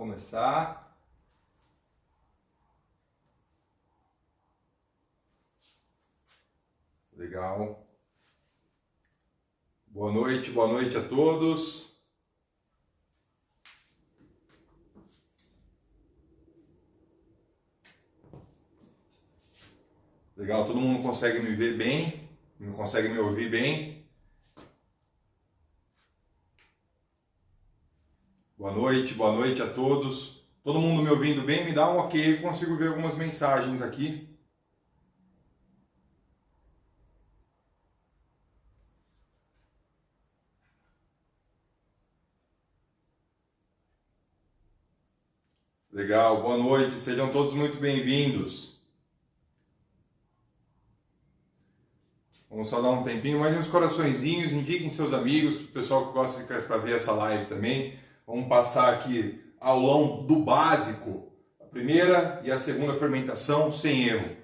começar. Legal. Boa noite a todos. Legal, todo mundo consegue me ver bem? Consegue me ouvir bem? Boa noite a todos. Todo mundo me ouvindo bem? Me dá um ok, eu consigo ver algumas mensagens aqui. Legal, boa noite, sejam todos muito bem-vindos. Vamos só dar um tempinho, mais uns coraçõezinhos, indiquem seus amigos, o pessoal que gosta para ver essa live também. Vamos passar aqui aulão do básico, a primeira e a segunda fermentação sem erro.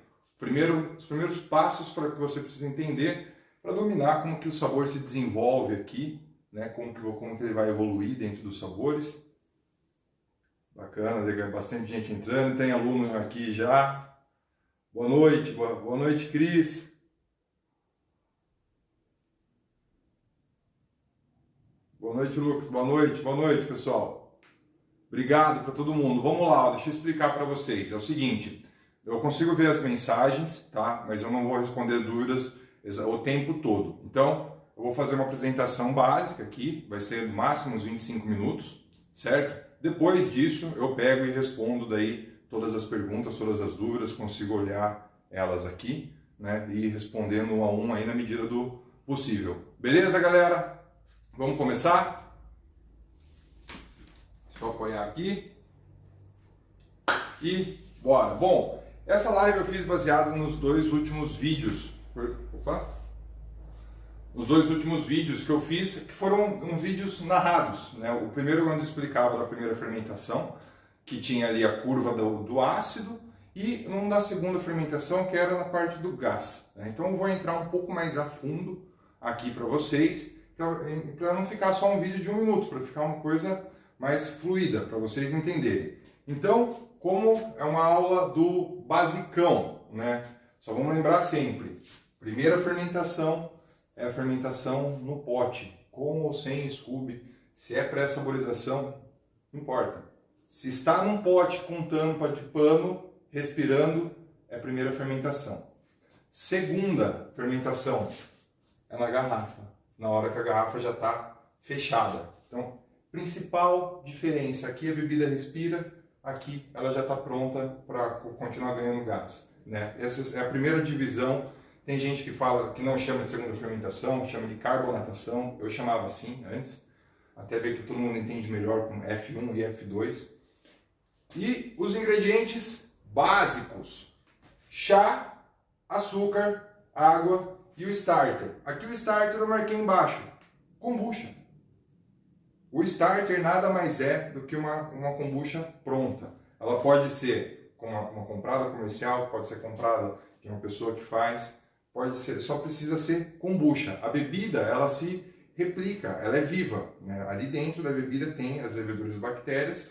Os primeiros passos para que você precisa entender para dominar como que o sabor se desenvolve aqui, né? Como que ele vai evoluir dentro dos sabores. Bacana, legal, bastante gente entrando, tem aluno aqui já. Boa noite, Cris. Boa noite, Lucas. Boa noite, pessoal. Obrigado para todo mundo. Vamos lá, deixa eu explicar para vocês. É o seguinte, eu consigo ver as mensagens, tá? Mas eu não vou responder dúvidas o tempo todo. Então, eu vou fazer uma apresentação básica aqui, vai ser no máximo uns 25 minutos, certo? Depois disso, eu pego e respondo daí todas as perguntas, todas as dúvidas, consigo olhar elas aqui, né? E respondendo um a um aí na medida do possível. Beleza, galera? Vamos começar? Deixa eu apoiar aqui. E bora! Bom, essa live eu fiz baseado nos dois últimos vídeos. Os dois últimos vídeos que eu fiz, que foram vídeos narrados, né? O primeiro quando eu explicava da primeira fermentação, que tinha ali a curva do ácido, e um da segunda fermentação, que era na parte do gás, né? Então eu vou entrar um pouco mais a fundo aqui para vocês, para não ficar só um vídeo de 1 minuto, para ficar uma coisa mais fluida, para vocês entenderem. Então, como é uma aula do basicão, né? Só vamos lembrar sempre, primeira fermentação é a fermentação no pote, com ou sem scooby. Se é pré-saborização, não importa. Se está num pote com tampa de pano, respirando, é a primeira fermentação. Segunda fermentação é na garrafa, na hora que a garrafa já está fechada. Então, principal diferença, aqui a bebida respira, aqui ela já está pronta para continuar ganhando gás, né? Essa é a primeira divisão. Tem gente que fala que não chama de segunda fermentação, chama de carbonatação. Eu chamava assim antes, até ver que todo mundo entende melhor com F1 e F2. E os ingredientes básicos: chá, açúcar, água e o starter. Aqui o starter eu marquei embaixo, kombucha. O starter nada mais é do que uma kombucha pronta. Ela pode ser uma comprada comercial, pode ser comprada de uma pessoa que faz. Pode ser, só precisa ser kombucha. A bebida, ela se replica, ela é viva, né? Ali dentro da bebida tem as leveduras e bactérias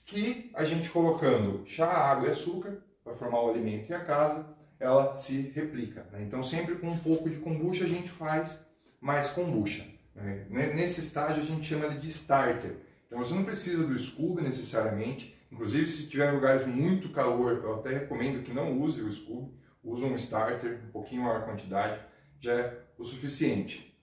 que a gente colocando chá, água e açúcar para formar o alimento e a casa, ela se replica, né? Então sempre com um pouco de kombucha a gente faz mais kombucha, né? Nesse estágio a gente chama de starter. Então você não precisa do Scooby necessariamente, inclusive se tiver lugares muito calor, eu até recomendo que não use o Scooby. Usa um starter, um pouquinho maior quantidade, já é o suficiente.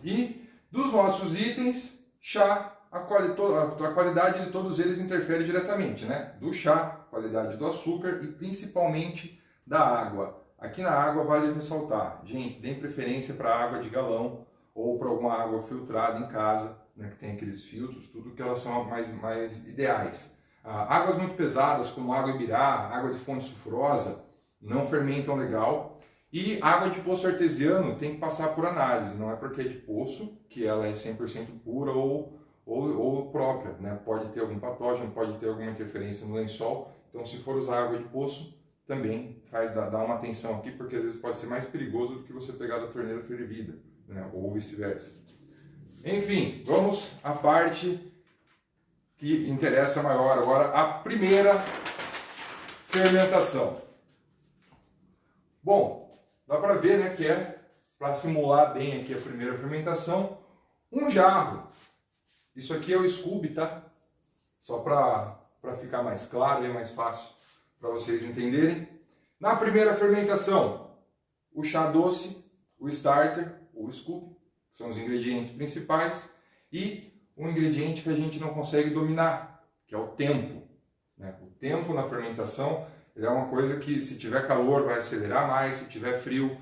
E dos nossos itens, chá, a qualidade de todos eles interfere diretamente, né? Do chá, qualidade do açúcar e principalmente da água. Aqui na água vale ressaltar, gente, deem preferência para água de galão ou para alguma água filtrada em casa, né, que tem aqueles filtros, tudo que elas são mais ideais. Águas muito pesadas, como água ibirá, água de fonte sulfurosa, não fermentam legal. E água de poço artesiano tem que passar por análise, não é porque é de poço que ela é 100% pura ou própria, né? Pode ter algum patógeno, pode ter alguma interferência no lençol, então se for usar água de poço, também dá uma atenção aqui, porque às vezes pode ser mais perigoso do que você pegar da torneira fervida, né? Ou vice-versa. Enfim, vamos à parte que interessa maior agora, a primeira fermentação. Bom, dá para ver, né, que é, para simular bem aqui a primeira fermentação, um jarro. Isso aqui é o Scooby, tá? Só para ficar mais claro e mais fácil para vocês entenderem. Na primeira fermentação, o chá doce, o starter, o Scooby, que são os ingredientes principais, e um ingrediente que a gente não consegue dominar, que é o tempo. Né? O tempo na fermentação ele é uma coisa que, se tiver calor, vai acelerar mais, se tiver frio,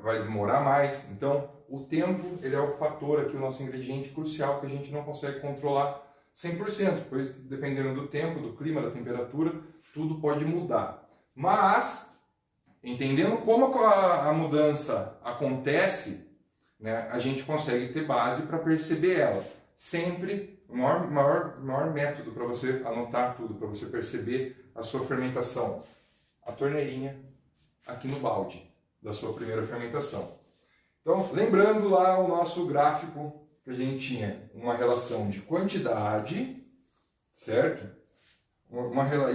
vai demorar mais. Então, o tempo ele é o fator aqui, o nosso ingrediente crucial, que a gente não consegue controlar 100%, pois dependendo do tempo, do clima, da temperatura, tudo pode mudar. Mas, entendendo como a mudança acontece, né, a gente consegue ter base para perceber ela. Sempre o maior método para você anotar tudo, para você perceber a sua fermentação. A torneirinha aqui no balde da sua primeira fermentação. Então, lembrando lá o nosso gráfico que a gente tinha uma relação de quantidade, certo?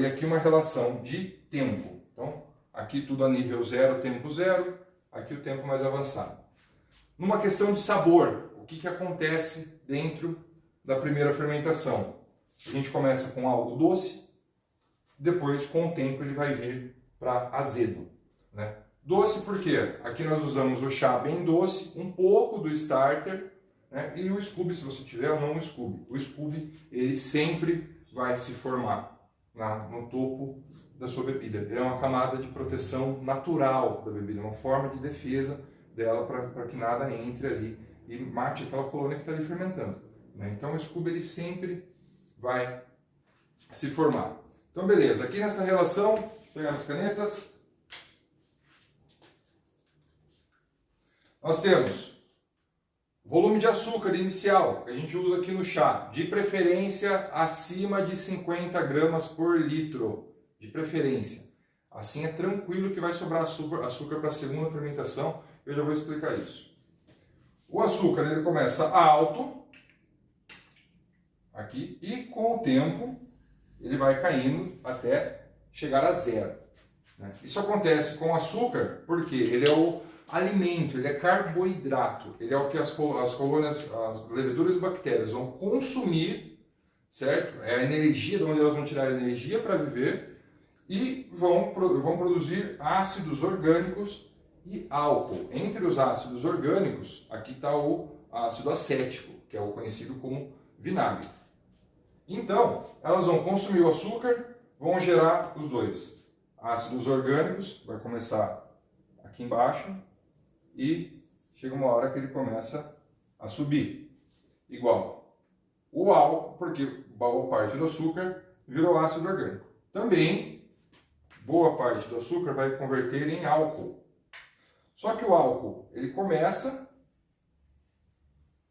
E aqui uma relação de tempo. Então, aqui tudo a nível zero, tempo zero, aqui o tempo mais avançado. Numa questão de sabor, o que acontece dentro da primeira fermentação? A gente começa com algo doce, depois com o tempo ele vai vir para azedo. Né? Doce por quê? Aqui nós usamos o chá bem doce, um pouco do starter, né? E o Scooby, se você tiver ou não o Scooby. O Scooby ele sempre vai se formar no topo da sua bebida. Ele é uma camada de proteção natural da bebida, uma forma de defesa dela para que nada entre ali e mate aquela colônia que está ali fermentando. Né? Então o Scooby ele sempre vai se formar. Então beleza, aqui nessa relação, deixa eu pegar as canetas, nós temos volume de açúcar inicial, que a gente usa aqui no chá, de preferência acima de 50 gramas por litro, de preferência. Assim é tranquilo que vai sobrar açúcar para a segunda fermentação, eu já vou explicar isso. O açúcar ele começa alto, aqui, e com o tempo ele vai caindo até chegar a zero. Né? Isso acontece com o açúcar porque ele é o alimento, ele é carboidrato, ele é o que as colônias, as leveduras e bactérias vão consumir, certo? É a energia, de onde elas vão tirar energia para viver e vão produzir ácidos orgânicos e álcool. Entre os ácidos orgânicos, aqui está o ácido acético, que é o conhecido como vinagre. Então, elas vão consumir o açúcar, vão gerar os dois. Ácidos orgânicos, vai começar aqui embaixo, e chega uma hora que ele começa a subir. Igual o álcool, porque boa parte do açúcar virou ácido orgânico. Também, boa parte do açúcar vai converter em álcool. Só que o álcool, ele começa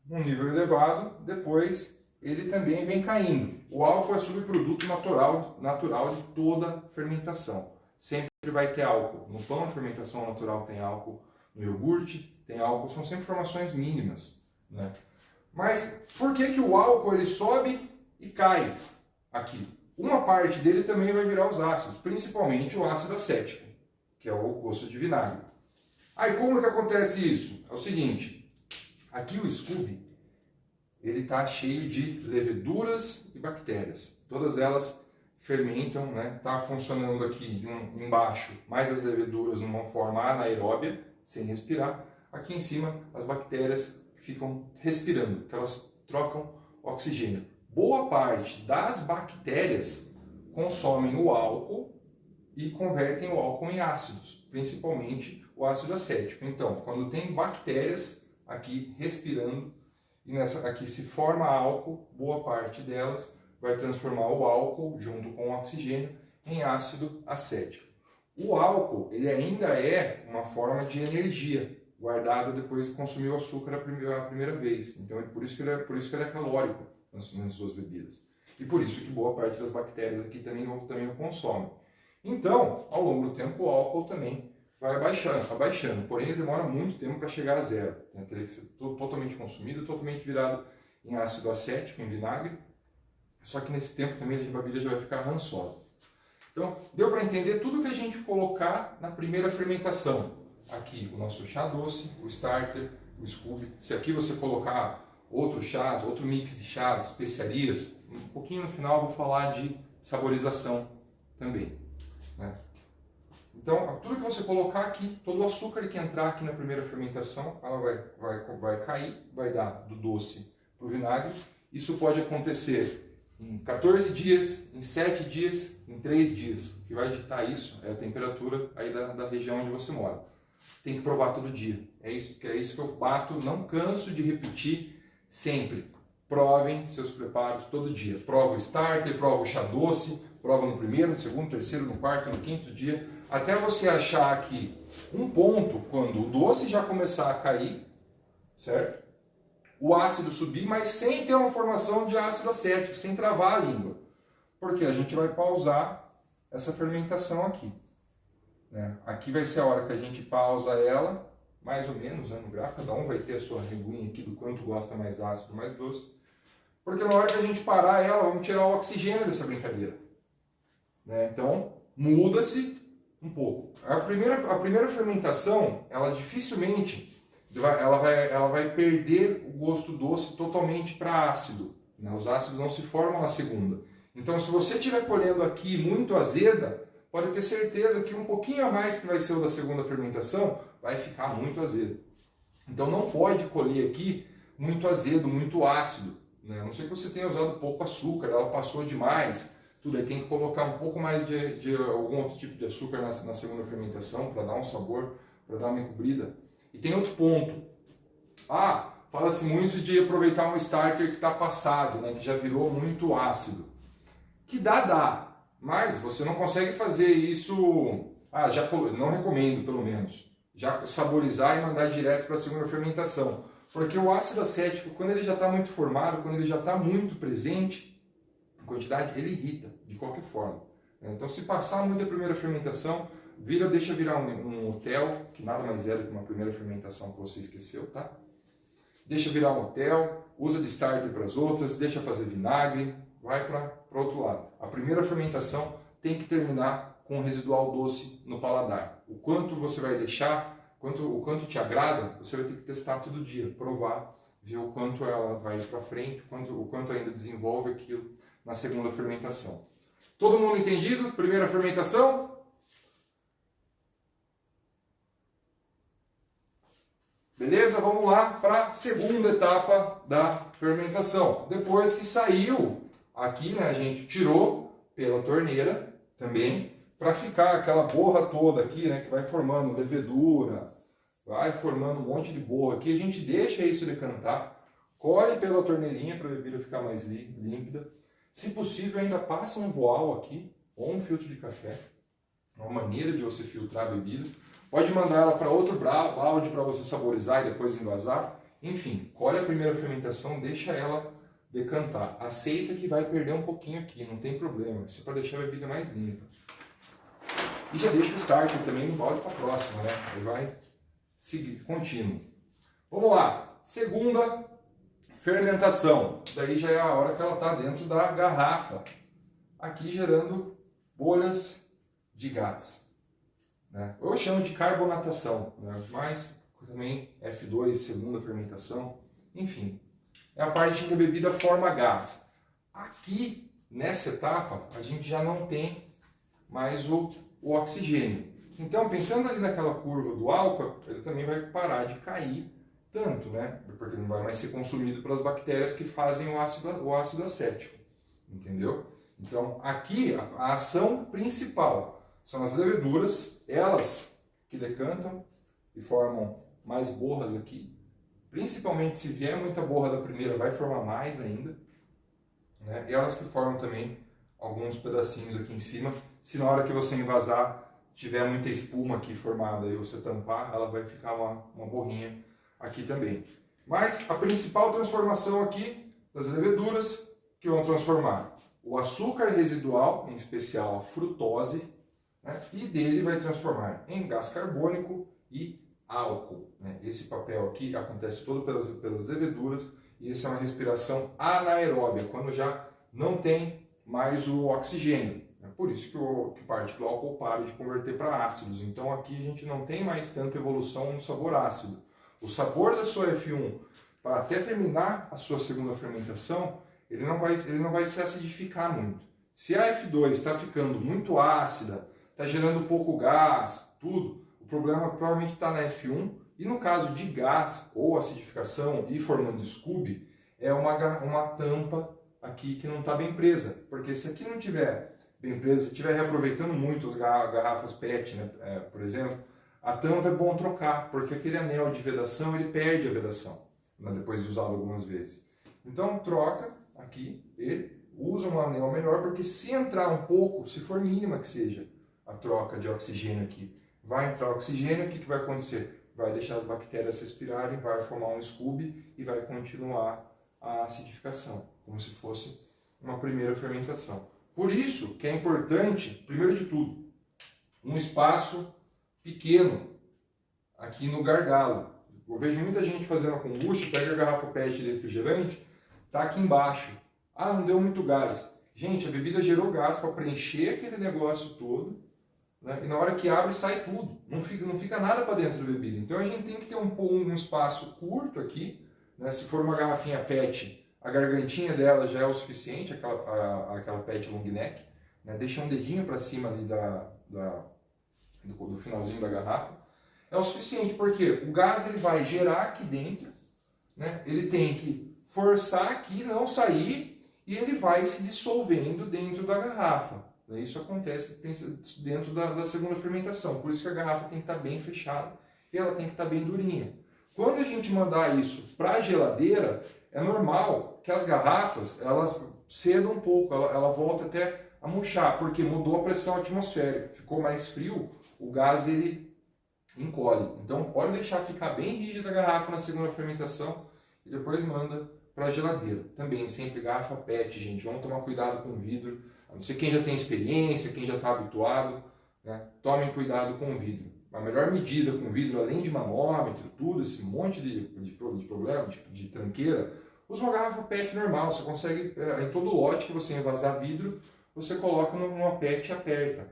num nível elevado, depois ele também vem caindo. O álcool é subproduto natural de toda fermentação. Sempre vai ter álcool. No pão de fermentação natural tem álcool, no iogurte tem álcool, são sempre formações mínimas. Né? Mas por que o álcool ele sobe e cai aqui? Uma parte dele também vai virar os ácidos, principalmente o ácido acético, que é o gosto de vinagre. Aí como que acontece isso? É o seguinte, aqui o Scooby, ele está cheio de leveduras e bactérias. Todas elas fermentam, né? Está funcionando aqui embaixo, mais as leveduras numa forma anaeróbia, sem respirar. Aqui em cima, as bactérias ficam respirando, que elas trocam oxigênio. Boa parte das bactérias consomem o álcool e convertem o álcool em ácidos, principalmente o ácido acético. Então, quando tem bactérias aqui respirando, e aqui se forma álcool, boa parte delas vai transformar o álcool, junto com o oxigênio, em ácido acético. O álcool ele ainda é uma forma de energia, guardada depois de consumir o açúcar a primeira vez. Então, por isso que ele é calórico nas suas bebidas. E por isso que boa parte das bactérias aqui também o consomem. Então, ao longo do tempo, o álcool também vai abaixando. Porém, ele demora muito tempo para chegar a zero. Teria que ser totalmente consumido, totalmente virado em ácido acético, em vinagre, Só que nesse tempo também a babilha já vai ficar rançosa. Então, deu para entender tudo que a gente colocar na primeira fermentação. Aqui o nosso chá doce, o starter, o Scooby. Se aqui você colocar outros chás, outro mix de chás, especiarias, um pouquinho no final eu vou falar de saborização também, né? Então, tudo que você colocar aqui, todo o açúcar que entrar aqui na primeira fermentação, ela vai cair, vai dar do doce para o vinagre. Isso pode acontecer em 14 dias, em 7 dias, em 3 dias. O que vai ditar isso é a temperatura aí da região onde você mora. Tem que provar todo dia. É isso que eu bato, não canso de repetir sempre. Provem seus preparos todo dia. Prova o starter, prova o chá doce, prova no primeiro, no segundo, no terceiro, no quarto, no quinto dia. Até você achar aqui um ponto quando o doce já começar a cair, certo? O ácido subir, mas sem ter uma formação de ácido acético, sem travar a língua. Porque a gente vai pausar essa fermentação aqui, né? Aqui vai ser a hora que a gente pausa ela, mais ou menos, né, no gráfico, cada um vai ter a sua reguinha aqui do quanto gosta mais ácido, mais doce. Porque na hora que a gente parar ela, vamos tirar o oxigênio dessa brincadeira, né? Então, muda-se um pouco. A primeira fermentação, ela dificilmente ela vai perder o gosto doce totalmente para ácido, né? Os ácidos não se formam na segunda. Então, se você estiver colhendo aqui muito azeda, pode ter certeza que um pouquinho a mais que vai ser o da segunda fermentação, vai ficar muito azedo. Então, não pode colher aqui muito azedo, muito ácido, né? A não ser que você tenha usado pouco açúcar, ela passou demais, tudo aí tem que colocar um pouco mais de algum outro tipo de açúcar na segunda fermentação para dar um sabor, para dar uma encobrida. E tem outro ponto. Fala-se muito de aproveitar um starter que está passado, né, que já virou muito ácido. Que dá. Mas você não consegue fazer isso... não recomendo, pelo menos. Já saborizar e mandar direto para a segunda fermentação. Porque o ácido acético, quando ele já está muito formado, quando ele já está muito presente, em quantidade, ele irrita, de qualquer forma. Então, se passar muito a primeira fermentação... deixa virar um hotel, que nada mais é do que uma primeira fermentação que você esqueceu, tá? Deixa virar um hotel, usa de starter para as outras, deixa fazer vinagre, vai para o outro lado. A primeira fermentação tem que terminar com um residual doce no paladar. O quanto você vai deixar, o quanto te agrada, você vai ter que testar todo dia, provar, ver o quanto ela vai para frente, o quanto ainda desenvolve aquilo na segunda fermentação. Todo mundo entendido? Primeira fermentação? Beleza? Vamos lá para a segunda etapa da fermentação. Depois que saiu aqui, né, a gente tirou pela torneira também, para ficar aquela borra toda aqui, né, que vai formando levedura, vai formando um monte de borra aqui. A gente deixa isso decantar, colhe pela torneirinha para a bebida ficar mais límpida. Se possível, ainda passa um voal aqui, ou um filtro de café. Uma maneira de você filtrar a bebida. Pode mandar ela para outro balde para você saborizar e depois envasar. Enfim, colhe a primeira fermentação, deixa ela decantar. Aceita que vai perder um pouquinho aqui, não tem problema. Isso é para deixar a bebida mais limpa. E já deixa o starter também no balde para a próxima, né? Aí vai seguir, contínuo. Vamos lá. Segunda fermentação. Daí já é a hora que ela está dentro da garrafa. Aqui gerando bolhas de gás, né? Eu chamo de carbonatação, né? Mas também F2, segunda fermentação, enfim, é a parte em que a bebida forma gás. Aqui, nessa etapa, a gente já não tem mais o oxigênio. Então, pensando ali naquela curva do álcool, ele também vai parar de cair tanto, né? Porque não vai mais ser consumido pelas bactérias que fazem o ácido acético, entendeu? Então, aqui, a ação principal são as leveduras, elas que decantam e formam mais borras aqui. Principalmente se vier muita borra da primeira, vai formar mais ainda, né? E elas que formam também alguns pedacinhos aqui em cima. Se na hora que você envasar tiver muita espuma aqui formada e você tampar, ela vai ficar uma borrinha aqui também. Mas a principal transformação aqui das leveduras que vão transformar o açúcar residual, em especial a frutose, né? E dele vai transformar em gás carbônico e álcool, né? Esse papel aqui acontece todo pelas leveduras e essa é uma respiração anaeróbia, quando já não tem mais o oxigênio. É por isso que parte do álcool para de converter para ácidos. Então aqui a gente não tem mais tanta evolução no sabor ácido. O sabor da sua F1, para até terminar a sua segunda fermentação, ele não vai se acidificar muito. Se a F2 está ficando muito ácida, está gerando pouco gás, tudo, o problema provavelmente está na F1. E no caso de gás ou acidificação e formando scooby, é uma tampa aqui que não está bem presa. Porque se aqui não tiver bem presa, se estiver reaproveitando muito as garrafas PET, né, por exemplo, a tampa é bom trocar, porque aquele anel de vedação, ele perde a vedação, né, depois de usado algumas vezes. Então troca aqui, ele usa um anel melhor, porque se entrar um pouco, se for mínima que seja a troca de oxigênio aqui, vai entrar oxigênio, o que vai acontecer? Vai deixar as bactérias respirarem, vai formar um scooby e vai continuar a acidificação, como se fosse uma primeira fermentação. Por isso que é importante, primeiro de tudo, um espaço pequeno aqui no gargalo. Eu vejo muita gente fazendo a kombucha, pega a garrafa PET de refrigerante, tá aqui embaixo. Ah, não deu muito gás. Gente, a bebida gerou gás para preencher aquele negócio todo, né? E na hora que abre, sai tudo. Não fica nada para dentro da bebida. Então a gente tem que ter um espaço curto aqui, né? Se for uma garrafinha PET, a gargantinha dela já é o suficiente, aquela PET long neck, né? Deixa um dedinho para cima ali do finalzinho da garrafa. É o suficiente, porque o gás ele vai gerar aqui dentro, né? Ele tem que forçar aqui, não sair, e ele vai se dissolvendo dentro da garrafa. Isso acontece dentro da segunda fermentação, por isso que a garrafa tem que estar bem fechada e ela tem que estar bem durinha. Quando a gente mandar isso para a geladeira, é normal que as garrafas elas cedam um pouco, ela volta até a murchar, porque mudou a pressão atmosférica, ficou mais frio, o gás ele encolhe. Então pode deixar ficar bem rígida a garrafa na segunda fermentação e depois manda para a geladeira. Também sempre garrafa PET, gente, vamos tomar cuidado com o vidro. A não ser quem já tem experiência, quem já está habituado, né? Tomem cuidado com o vidro. A melhor medida com vidro, além de manômetro, tudo, esse monte de problema, de tranqueira, usa uma garrafa PET normal. Você consegue, em todo lote que você envasar vidro, você coloca numa PET e aperta.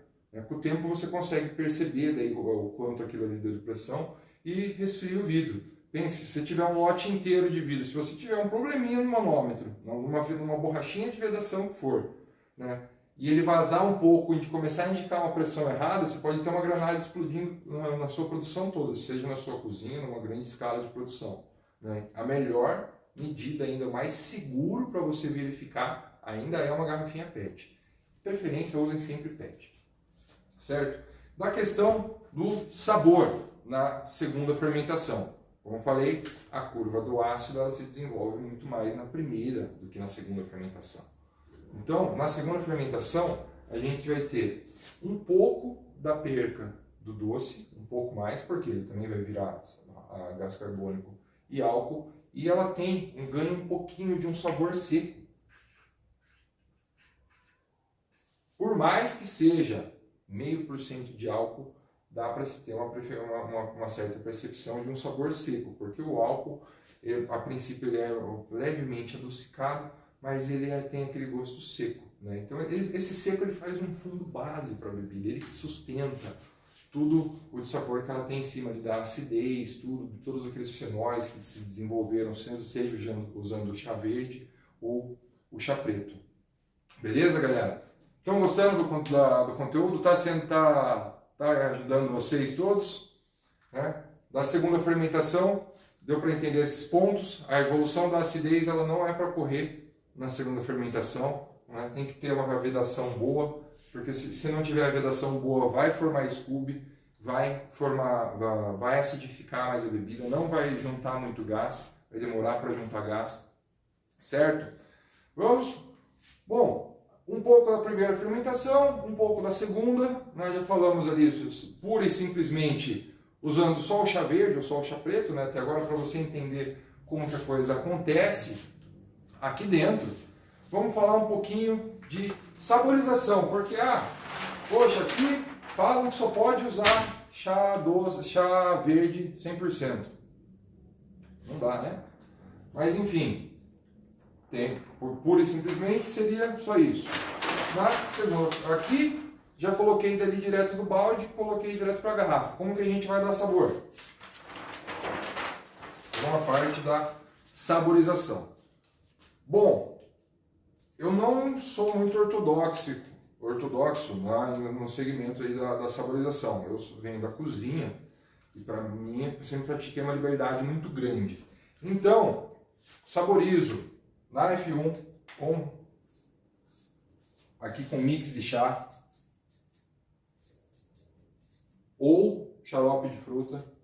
Com o tempo você consegue perceber daí o quanto aquilo ali deu de pressão e resfria o vidro. Pense, se você tiver um lote inteiro de vidro, se você tiver um probleminha no manômetro, numa borrachinha de vedação que for, né, e ele vazar um pouco e começar a indicar uma pressão errada, você pode ter uma granada explodindo na sua produção toda, seja na sua cozinha, numa grande escala de produção. Né? A melhor medida, ainda mais seguro para você verificar, ainda é uma garrafinha PET. De preferência, usem sempre PET. Certo? Da questão do sabor na segunda fermentação. Como eu falei, a curva do ácido ela se desenvolve muito mais na primeira do que na segunda fermentação. Então, na segunda fermentação, a gente vai ter um pouco da perca do doce, um pouco mais, porque ele também vai virar gás carbônico e álcool, e ela tem um ganho um pouquinho de um sabor seco. Por mais que seja 0,5% de álcool, dá para se ter uma certa percepção de um sabor seco, porque o álcool, a princípio, ele é levemente adocicado, mas ele tem aquele gosto seco. Né? Então, esse seco ele faz um fundo base para a bebida, ele que sustenta tudo o sabor que ela tem em cima, ele dá acidez, todos aqueles fenóis que se desenvolveram, seja usando o chá verde ou o chá preto. Beleza, galera? Estão gostando do conteúdo? Tá ajudando vocês todos? Né? Da segunda fermentação, deu para entender esses pontos. A evolução da acidez ela não é para correr na segunda fermentação, né? Tem que ter uma vedação boa, porque se não tiver a vedação boa, vai formar scooby, vai acidificar mais a bebida, não vai juntar muito gás, vai demorar para juntar gás, certo? Vamos? Bom, um pouco da primeira fermentação, um pouco da segunda, nós já falamos ali pura e simplesmente usando só o chá verde ou só o chá preto, né? Até agora para você entender como que a coisa acontece aqui dentro. Vamos falar um pouquinho de saborização, porque poxa, aqui falam que só pode usar chá doce, chá verde 100%. Não dá, né? Mas enfim, Tem, pura e simplesmente seria só isso. Na segunda, aqui, já coloquei dali direto do balde, coloquei direto para a garrafa. Como que a gente vai dar sabor? Uma parte da saborização. Bom, eu não sou muito ortodoxo no segmento aí da saborização. Eu venho da cozinha e para mim eu sempre pratiquei uma liberdade muito grande. Então, saborizo na F1 aqui com mix de chá ou xarope de fruta.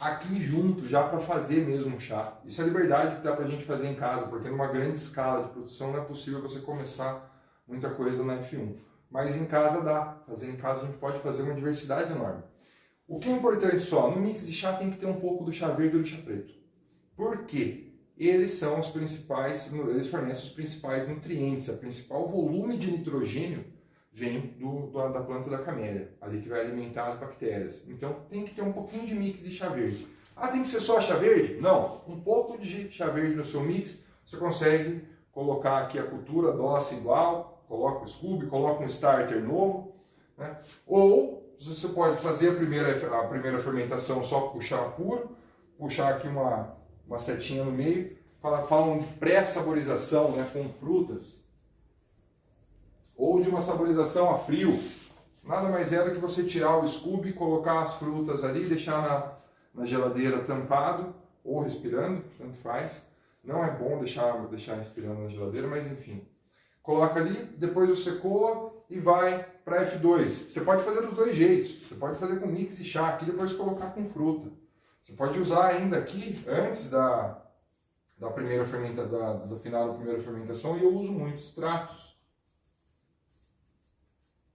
Aqui junto, já para fazer mesmo o chá. Isso é liberdade que dá para a gente fazer em casa, porque numa grande escala de produção não é possível você começar muita coisa na F1. Mas em casa dá. Fazer em casa a gente pode fazer uma diversidade enorme. O que é importante só, no mix de chá tem que ter um pouco do chá verde e do chá preto. Por quê? Eles são os principais, eles fornecem os principais nutrientes, o principal volume de nitrogênio vem da planta da camélia, ali que vai alimentar as bactérias. Então tem que ter um pouquinho de mix de chá verde. Ah, tem que ser só chá verde? Não, um pouco de chá verde no seu mix, você consegue colocar aqui a cultura DOS igual, coloca o Scooby, coloca um starter novo, né? Ou você pode fazer a primeira fermentação só com o chá puro, puxar aqui uma setinha no meio, falam de pré-saborização, né, com frutas, ou de uma saborização a frio. Nada mais é do que você tirar o Scooby, colocar as frutas ali, deixar na geladeira tampado, ou respirando, tanto faz. Não é bom deixar respirando na geladeira, mas enfim. Coloca ali, depois você coa e vai para F2. Você pode fazer dos dois jeitos. Você pode fazer com mix de chá aqui, depois colocar com fruta. Você pode usar ainda aqui, antes do final da primeira fermentação, e eu uso muito extratos.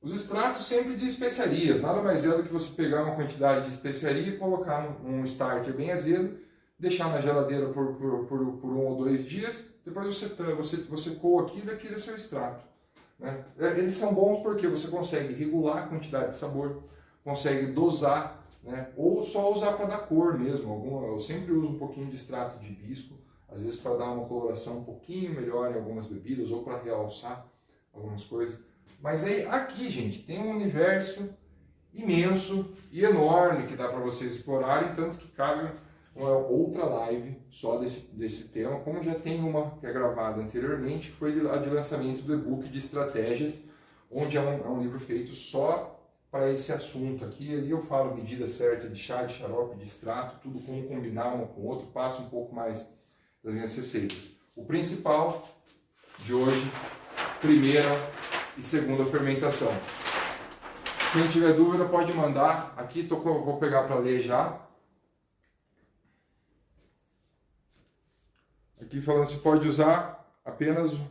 Os extratos sempre de especiarias, nada mais é do que você pegar uma quantidade de especiaria e colocar num starter bem azedo, deixar na geladeira por 1 ou 2 dias, depois você coa aquilo e aquilo é seu extrato. Né? Eles são bons porque você consegue regular a quantidade de sabor, consegue dosar, né? Ou só usar para dar cor mesmo. Eu sempre uso um pouquinho de extrato de hibisco, às vezes para dar uma coloração um pouquinho melhor em algumas bebidas ou para realçar algumas coisas. Mas aí, aqui, gente, tem um universo imenso e enorme que dá para vocês explorarem, tanto que cabe uma outra live só desse tema, como já tem uma que é gravada anteriormente, que foi a de lançamento do e-book de estratégias, onde é um livro feito só para esse assunto. Aqui e ali eu falo medida certa de chá, de xarope, de extrato, tudo como combinar um com o outro, passo um pouco mais das minhas receitas. O principal de hoje, primeira e segunda fermentação. Quem tiver dúvida pode mandar. Aqui vou pegar para ler já. Aqui falando se pode usar apenas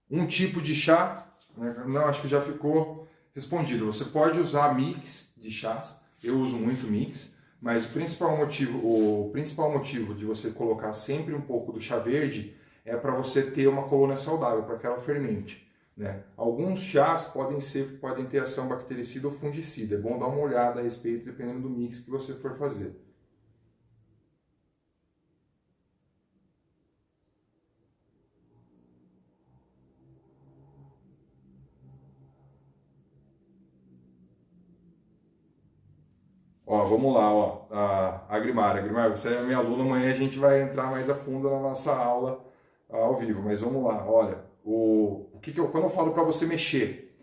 um tipo de chá. Não, acho que já ficou respondido. Você pode usar mix de chás. Eu uso muito mix. Mas o principal motivo de você colocar sempre um pouco do chá verde é para você ter uma colônia saudável, para que ela fermente. Né? Alguns chás podem ter ação bactericida ou fungicida. É bom dar uma olhada a respeito, dependendo do mix que você for fazer. Ó, vamos lá, ó. A Agrimar, você é minha aluna, amanhã a gente vai entrar mais a fundo na nossa aula ao vivo, mas vamos lá, olha. Quando eu falo para você mexer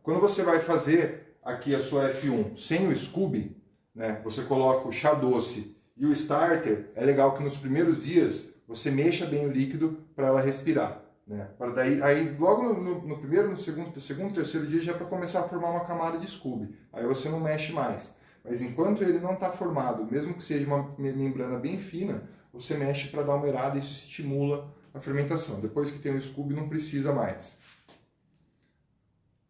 quando você vai fazer aqui a sua F1 sem o Scooby, né, você coloca o chá doce e o starter, é legal que nos primeiros dias você mexa bem o líquido para ela respirar. Né, para daí, aí logo no primeiro, no segundo, terceiro dia já é para começar a formar uma camada de Scooby. Aí você não mexe mais. Mas enquanto ele não está formado, mesmo que seja uma membrana bem fina, você mexe para dar uma errada e isso estimula a fermentação. Depois que tem o Scooby, não precisa mais.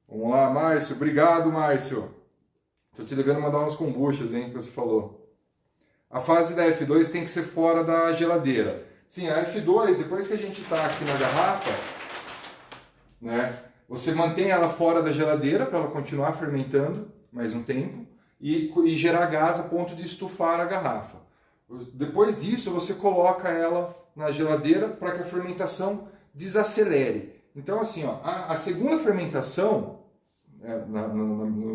Vamos lá, Márcio. Obrigado, Márcio. Estou te devendo mandar umas kombuchas, hein, que você falou. A fase da F2 tem que ser fora da geladeira. Sim, a F2, depois que a gente está aqui na garrafa, né, você mantém ela fora da geladeira para ela continuar fermentando mais um tempo e gerar gás a ponto de estufar a garrafa. Depois disso, você coloca ela na geladeira para que a fermentação desacelere. Então, assim, ó, a segunda fermentação,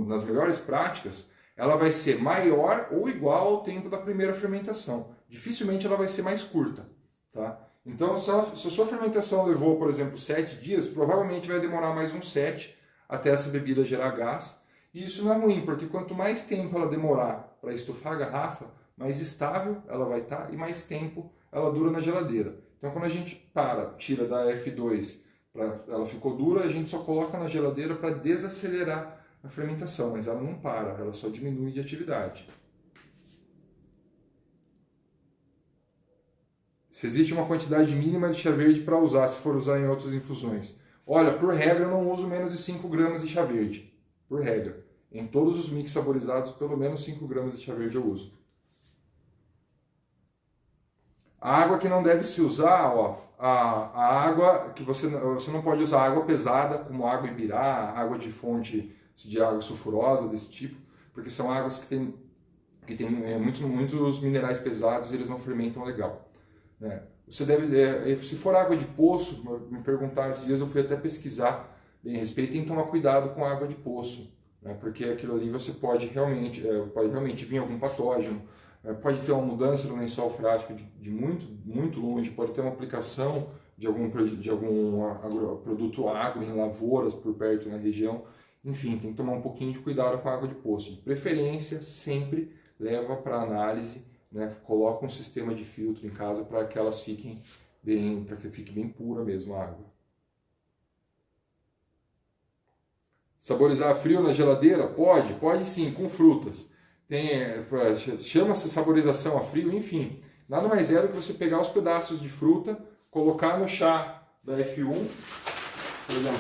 nas melhores práticas, ela vai ser maior ou igual ao tempo da primeira fermentação. Dificilmente ela vai ser mais curta. Tá? Então, se a sua fermentação levou, por exemplo, 7 dias, provavelmente vai demorar mais uns 7 até essa bebida gerar gás. E isso não é ruim, porque quanto mais tempo ela demorar para estufar a garrafa, mais estável ela vai estar e mais tempo ela dura na geladeira. Então, quando a gente tira da F2, ela ficou dura, a gente só coloca na geladeira para desacelerar a fermentação, mas ela não para, ela só diminui de atividade. Se existe uma quantidade mínima de chá verde para usar, se for usar em outras infusões. Olha, por regra eu não uso menos de 5 gramas de chá verde. Por regra. Em todos os mix saborizados, pelo menos 5 gramas de chá verde eu uso. A água que não deve se usar, ó, a água que você não pode usar água pesada, como água ibirá, água de fonte de água sulfurosa, desse tipo, porque são águas que tem muitos minerais pesados e eles não fermentam legal. Né? Você deve, se for água de poço, me perguntaram esses dias, eu fui até pesquisar bem a respeito, tem que tomar cuidado com a água de poço, né? Porque aquilo ali você pode realmente vir algum patógeno, pode ter uma mudança no lençol freático de muito longe, pode ter uma aplicação de algum produto agro em lavouras por perto na região. Enfim, tem que tomar um pouquinho de cuidado com a água de poço. De preferência, sempre leva para análise, né? Coloca um sistema de filtro em casa para que elas fiquem bem, para que fique bem pura mesmo a água. Saborizar frio na geladeira? Pode sim, com frutas. Chama-se saborização a frio, enfim. Nada mais é do que você pegar os pedaços de fruta, colocar no chá da F1, por exemplo,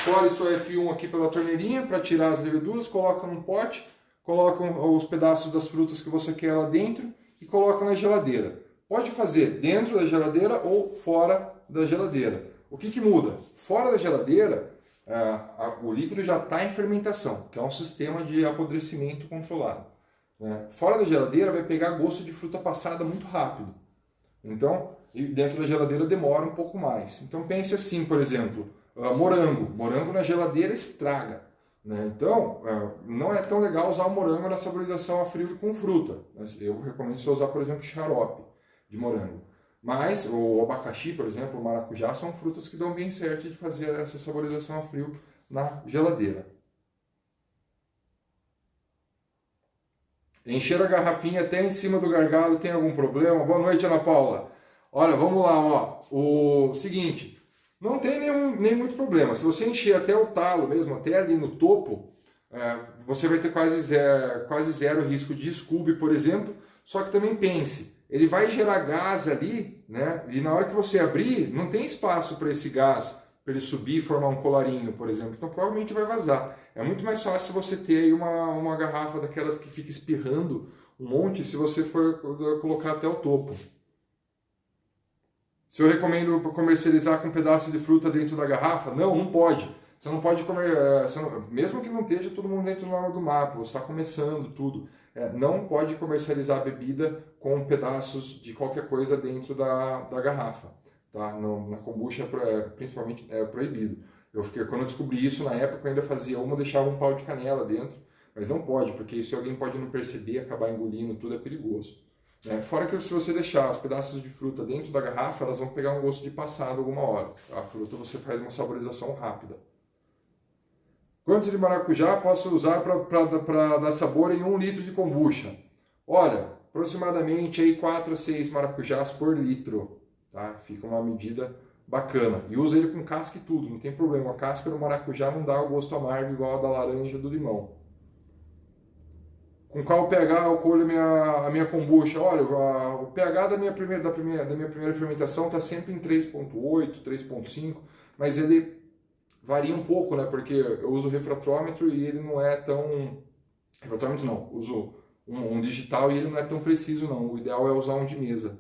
colhe sua F1 aqui pela torneirinha para tirar as leveduras, coloca num pote, coloca os pedaços das frutas que você quer lá dentro e coloca na geladeira. Pode fazer dentro da geladeira ou fora da geladeira. O que muda? Fora da geladeira, o líquido já está em fermentação, que é um sistema de apodrecimento controlado. Fora da geladeira vai pegar gosto de fruta passada muito rápido. Então, dentro da geladeira demora um pouco mais. Então pense assim, por exemplo, morango na geladeira estraga. Né? Então, não é tão legal usar o morango na saborização a frio com fruta. Eu recomendo você usar, por exemplo, xarope de morango. Mas o abacaxi, por exemplo, o maracujá, são frutas que dão bem certo de fazer essa saborização a frio na geladeira. Encher a garrafinha até em cima do gargalo tem algum problema? Boa noite, Ana Paula. Olha, vamos lá, ó. O seguinte, não tem nem muito problema. Se você encher até o talo mesmo, até ali no topo, você vai ter quase zero risco de Scooby, por exemplo. Só que também pense, ele vai gerar gás ali, né? E na hora que você abrir, não tem espaço para esse gás, para ele subir e formar um colarinho, por exemplo. Então provavelmente vai vazar. É muito mais fácil você ter aí uma garrafa daquelas que fica espirrando um monte se você for colocar até o topo. Se eu recomendo comercializar com um pedaço de fruta dentro da garrafa? Não pode. Você não pode comer, mesmo que não esteja todo mundo dentro do mapa, você está começando tudo. Não pode comercializar a bebida com pedaços de qualquer coisa dentro da garrafa. Tá? Na kombucha, principalmente, é proibido. Quando eu descobri isso, na época, eu ainda fazia uma, deixava um pau de canela dentro, mas não pode, porque isso alguém pode não perceber, acabar engolindo, tudo é perigoso. Fora que se você deixar os pedaços de fruta dentro da garrafa, elas vão pegar um gosto de passado alguma hora. A fruta você faz uma saborização rápida. Quantos de maracujá posso usar para dar sabor em 1 litro de kombucha? Olha, aproximadamente aí 4 a 6 maracujás por litro. Tá? Fica uma medida bacana. E usa ele com casca e tudo, não tem problema. A casca do maracujá não dá o gosto amargo igual a da laranja e do limão. Com qual pH eu colho a minha kombucha? Olha, o pH da minha primeira fermentação está sempre em 3.8, 3.5, mas ele varia um pouco, né? Porque eu uso refratômetro e ele não é tão... Refratômetro não, uso um digital e ele não é tão preciso não. O ideal é usar um de mesa.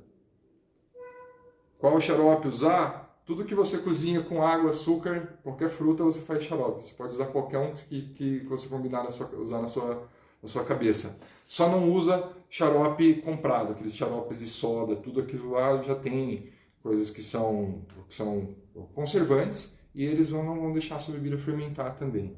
Qual xarope usar? Tudo que você cozinha com água, açúcar, qualquer fruta você faz xarope. Você pode usar qualquer um que você combinar usar na sua cabeça. Só não usa xarope comprado, aqueles xaropes de soda, tudo aquilo lá já tem coisas que são conservantes e eles não vão deixar a sua bebida fermentar também.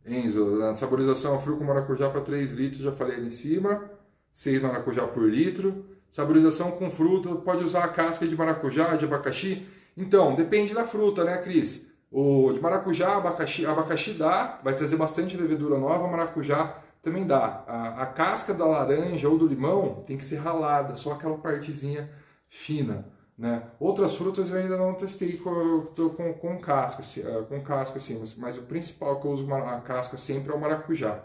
Enzo, a saborização frio com maracujá para 3 litros, já falei ali em cima. 6 maracujá por litro. Saborização com fruta, pode usar a casca de maracujá, de abacaxi. Então, depende da fruta, né, Cris? O de maracujá, abacaxi dá, vai trazer bastante levedura nova, maracujá também dá. A casca da laranja ou do limão tem que ser ralada, só aquela partezinha fina. Né? Outras frutas eu ainda não testei com casca, assim, mas o principal que eu uso a casca sempre é o maracujá.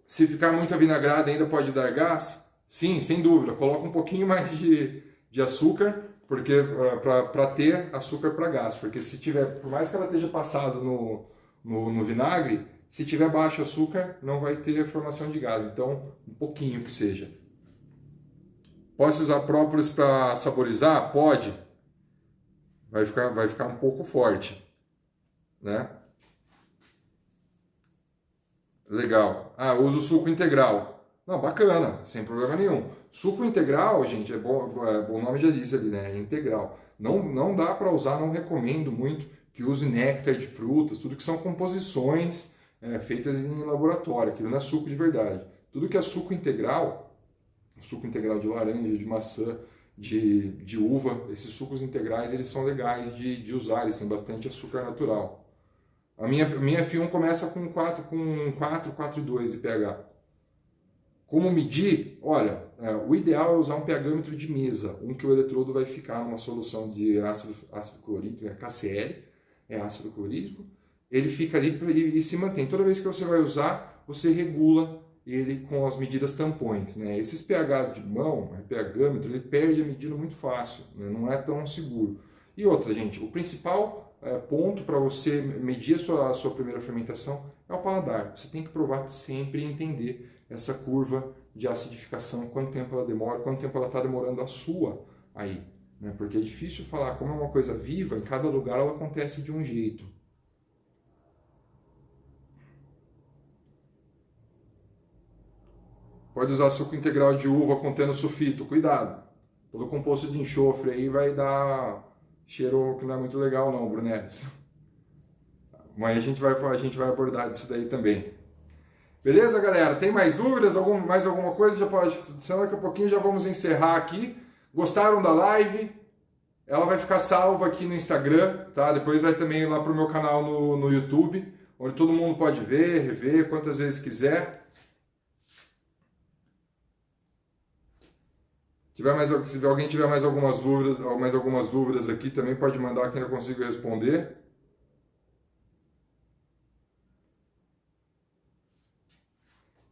Se ficar muito avinagrado ainda pode dar gás? Sim, sem dúvida. Coloca um pouquinho mais de açúcar, porque para ter açúcar para gás. Porque se tiver, por mais que ela esteja passada no vinagre, se tiver baixo açúcar, não vai ter formação de gás. Então, um pouquinho que seja. Posso usar própolis para saborizar? Pode. Vai ficar um pouco forte, né? Legal. Ah, uso suco integral. Não, bacana, sem problema nenhum. Suco integral, gente, o nome já diz ali, né? É integral. Não dá para usar, não recomendo muito que use néctar de frutas, tudo que são composições feitas em laboratório, aquilo não é suco de verdade. Tudo que é suco integral de laranja, de maçã, de uva, esses sucos integrais eles são legais de usar, eles têm bastante açúcar natural. A minha F1 começa com 4,2 de pH. Como medir? Olha, o ideal é usar um pHmetro de mesa, que o eletrodo vai ficar numa solução de ácido clorídrico, KCl, é ácido clorídrico, ele fica ali e se mantém. Toda vez que você vai usar, você regula ele com as medidas tampões. Né? Esses pHs de mão, pHmetro, ele perde a medida muito fácil, né? Não é tão seguro. E outra, gente, o principal ponto para você medir a sua primeira fermentação é o paladar. Você tem que provar sempre e entender essa curva de acidificação, quanto tempo ela demora, quanto tempo ela está demorando a sua aí. Né? Porque é difícil falar, como é uma coisa viva, em cada lugar ela acontece de um jeito. Pode usar suco integral de uva contendo sulfito, cuidado. Todo composto de enxofre aí vai dar cheiro que não é muito legal não, Brunelis. Mas a gente vai abordar isso daí também. Beleza, galera? Tem mais dúvidas? Mais alguma coisa? Já pode, senão daqui a pouquinho já vamos encerrar aqui. Gostaram da live? Ela vai ficar salva aqui no Instagram, tá? Depois vai também lá pro meu canal no YouTube, onde todo mundo pode ver, rever, quantas vezes quiser. Se alguém tiver mais algumas dúvidas aqui, também pode mandar que eu não consigo responder.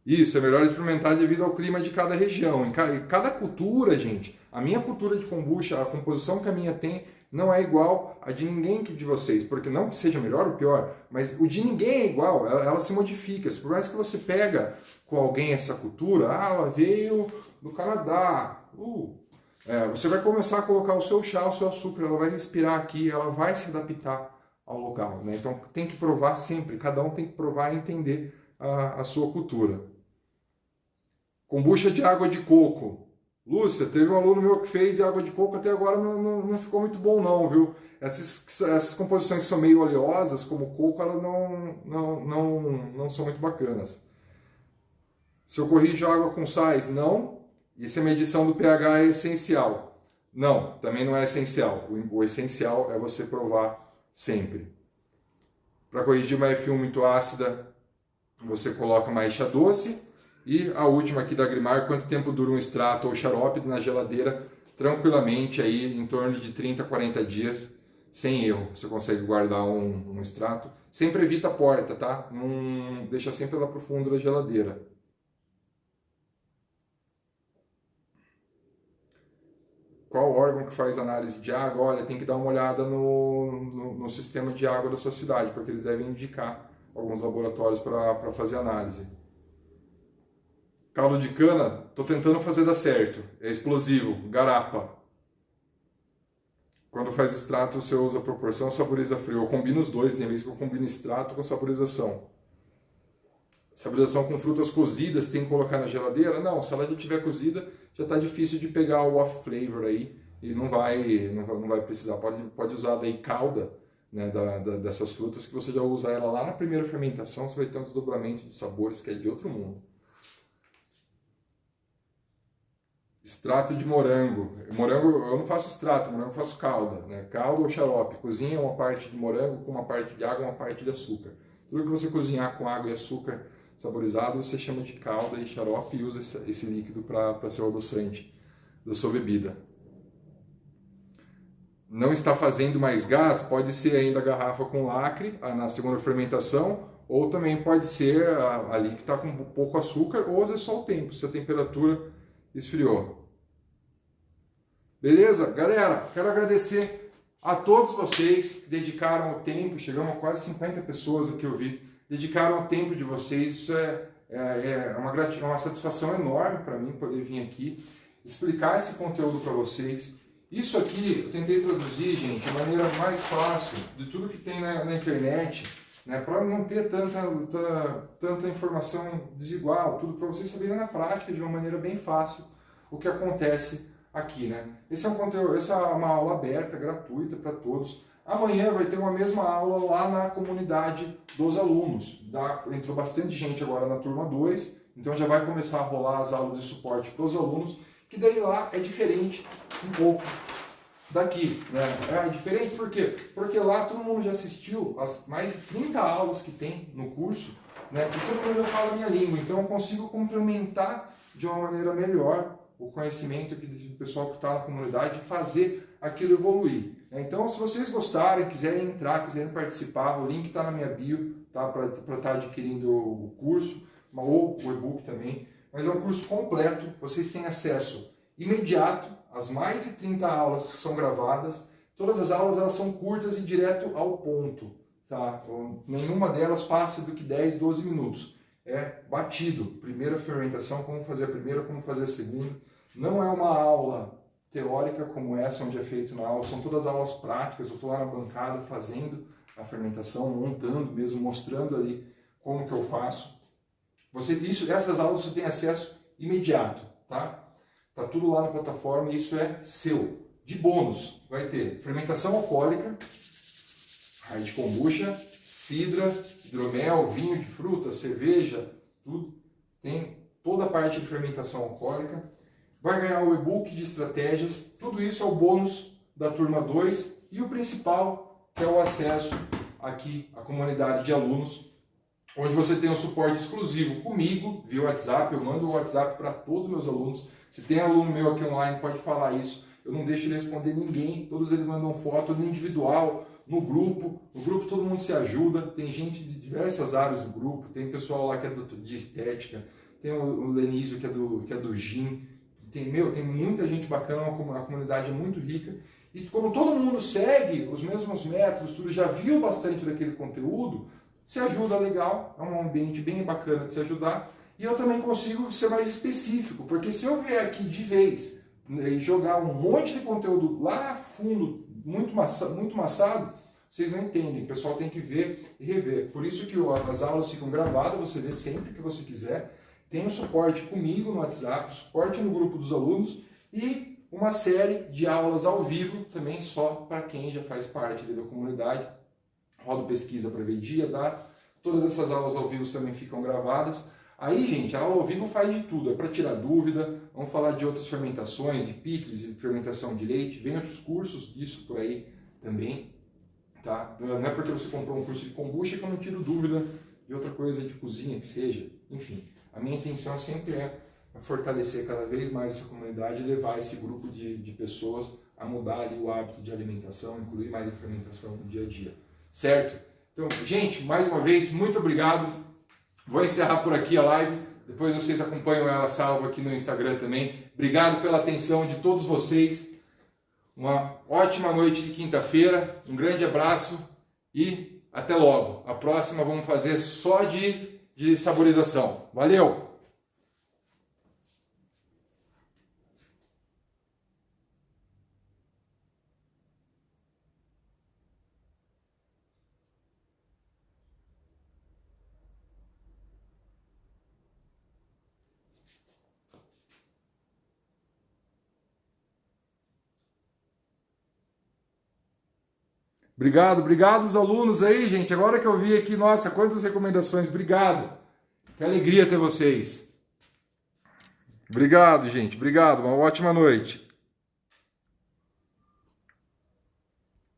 Isso, é melhor experimentar devido ao clima de cada região. Em cada cultura, gente, a minha cultura de kombucha, a composição que a minha tem, não é igual a de ninguém de vocês. Porque não que seja melhor ou pior, mas o de ninguém é igual, ela se modifica. Por mais que você pega com alguém essa cultura, ela veio do Canadá, você vai começar a colocar o seu chá, o seu açúcar, ela vai respirar aqui, ela vai se adaptar ao local. Né? Então tem que provar sempre, cada um tem que provar e entender a sua cultura. Kombucha de água de coco. Lúcia, teve um aluno meu que fez e água de coco até agora não ficou muito bom não, viu? Essas composições que são meio oleosas, como coco, elas não são muito bacanas. Se eu corrijo água com sais, não. E se a medição do pH é essencial? Não, também não é essencial. O essencial é você provar sempre. Para corrigir uma F1 muito ácida, você coloca uma eixa doce. E a última aqui da Agrimar, quanto tempo dura um extrato ou xarope na geladeira, tranquilamente aí em torno de 30 a 40 dias, sem erro. Você consegue guardar um extrato. Sempre evita a porta, tá? Não deixa sempre lá pro fundo da geladeira. Qual órgão que faz análise de água? Olha, tem que dar uma olhada no sistema de água da sua cidade, porque eles devem indicar alguns laboratórios para fazer análise. Caldo de cana, estou tentando fazer dar certo. É explosivo, garapa. Quando faz extrato, você usa proporção, saboriza frio. Eu combino os dois, tem vezes que eu combino extrato com saborização. Saborização com frutas cozidas, tem que colocar na geladeira? Não, se ela já estiver cozida, já está difícil de pegar o off flavor aí e não vai precisar. Pode usar daí calda, né, dessas frutas, que você já usa ela lá na primeira fermentação, você vai ter um desdobramento de sabores que é de outro mundo. Extrato de morango. Morango, eu não faço extrato, morango eu faço calda, né? Calda ou xarope. Cozinha uma parte de morango com uma parte de água e uma parte de açúcar. Tudo que você cozinhar com água e açúcar saborizado, você chama de calda e xarope e usa esse líquido para ser o adoçante da sua bebida. Não está fazendo mais gás, pode ser ainda a garrafa com lacre na segunda fermentação, ou também pode ser ali que está com pouco açúcar, ou é só o tempo, se a temperatura esfriou. Beleza? Galera, quero agradecer a todos vocês que dedicaram o tempo, chegamos a quase 50 pessoas aqui eu vi, dedicaram o tempo de vocês, isso é uma satisfação enorme para mim poder vir aqui, explicar esse conteúdo para vocês. Isso aqui eu tentei traduzir, gente, de maneira mais fácil de tudo que tem na internet, né, para não ter tanta informação desigual, tudo para vocês saberem na prática de uma maneira bem fácil o que acontece aqui, né? Esse é um conteúdo, essa é uma aula aberta, gratuita para todos. Amanhã vai ter uma mesma aula lá na comunidade dos alunos. Entrou bastante gente agora na turma 2, então já vai começar a rolar as aulas de suporte para os alunos, que daí lá é diferente um pouco daqui, né? É diferente por quê? Porque lá todo mundo já assistiu as mais de 30 aulas que tem no curso, né? E todo mundo já fala a minha língua, então eu consigo complementar de uma maneira melhor o conhecimento do pessoal que está na comunidade e fazer aquilo evoluir. Então, se vocês gostarem, quiserem entrar, quiserem participar, o link está na minha bio, tá? Para estar adquirindo o curso, ou o e-book também. Mas é um curso completo, vocês têm acesso imediato às mais de 30 aulas que são gravadas. Todas as aulas elas são curtas e direto ao ponto. Tá? Nenhuma delas passa do que 10, 12 minutos. É batido. Primeira fermentação, como fazer a primeira, como fazer a segunda. Não é uma aula teórica como essa, onde é feito na aula. São todas aulas práticas. Eu estou lá na bancada fazendo a fermentação, montando mesmo, mostrando ali como que eu faço. Essas aulas você tem acesso imediato, tá? Tá tudo lá na plataforma e isso é seu. De bônus, vai ter fermentação alcoólica, hard kombucha, cidra, hidromel, vinho de fruta, cerveja, tudo. Tem toda a parte de fermentação alcoólica. Vai ganhar o e-book de estratégias. Tudo isso é o bônus da turma 2 e o principal, que é o acesso aqui à comunidade de alunos, onde você tem um suporte exclusivo comigo, via WhatsApp. Eu mando o WhatsApp para todos os meus alunos. Se tem aluno meu aqui online, pode falar isso. Eu não deixo de responder ninguém. Todos eles mandam foto no individual, no grupo. No grupo todo mundo se ajuda. Tem gente de diversas áreas no grupo. Tem pessoal lá que é de estética. Tem o Lenísio que é do gym. Tem muita gente bacana. A comunidade é muito rica. E como todo mundo segue os mesmos métodos, tudo já viu bastante daquele conteúdo, se ajuda legal, é um ambiente bem bacana de se ajudar, e eu também consigo ser mais específico, porque se eu vier aqui de vez e jogar um monte de conteúdo lá fundo, muito maçado, vocês não entendem, o pessoal tem que ver e rever. Por isso que as aulas ficam gravadas, você vê sempre que você quiser, tem o suporte comigo no WhatsApp, suporte no grupo dos alunos e uma série de aulas ao vivo, também só para quem já faz parte da comunidade. Rodo pesquisa para ver dia, data. Todas essas aulas ao vivo também ficam gravadas. Aí, gente, a aula ao vivo faz de tudo. É para tirar dúvida. Vamos falar de outras fermentações, de picles, de fermentação de leite. Vem outros cursos disso por aí também. Tá? Não é porque você comprou um curso de kombucha que eu não tiro dúvida de outra coisa de cozinha que seja. Enfim, a minha intenção sempre é fortalecer cada vez mais essa comunidade e levar esse grupo de pessoas a mudar ali o hábito de alimentação, incluir mais a fermentação no dia a dia. Certo? Então, gente, mais uma vez, muito obrigado. Vou encerrar por aqui a live. Depois vocês acompanham ela salva aqui no Instagram também. Obrigado pela atenção de todos vocês. Uma ótima noite de quinta-feira. Um grande abraço e até logo. A próxima vamos fazer só de saborização. Valeu! Obrigado, obrigado os alunos aí, gente. Agora que eu vi aqui, nossa, quantas recomendações. Obrigado. Que alegria ter vocês. Obrigado, gente. Obrigado. Uma ótima noite.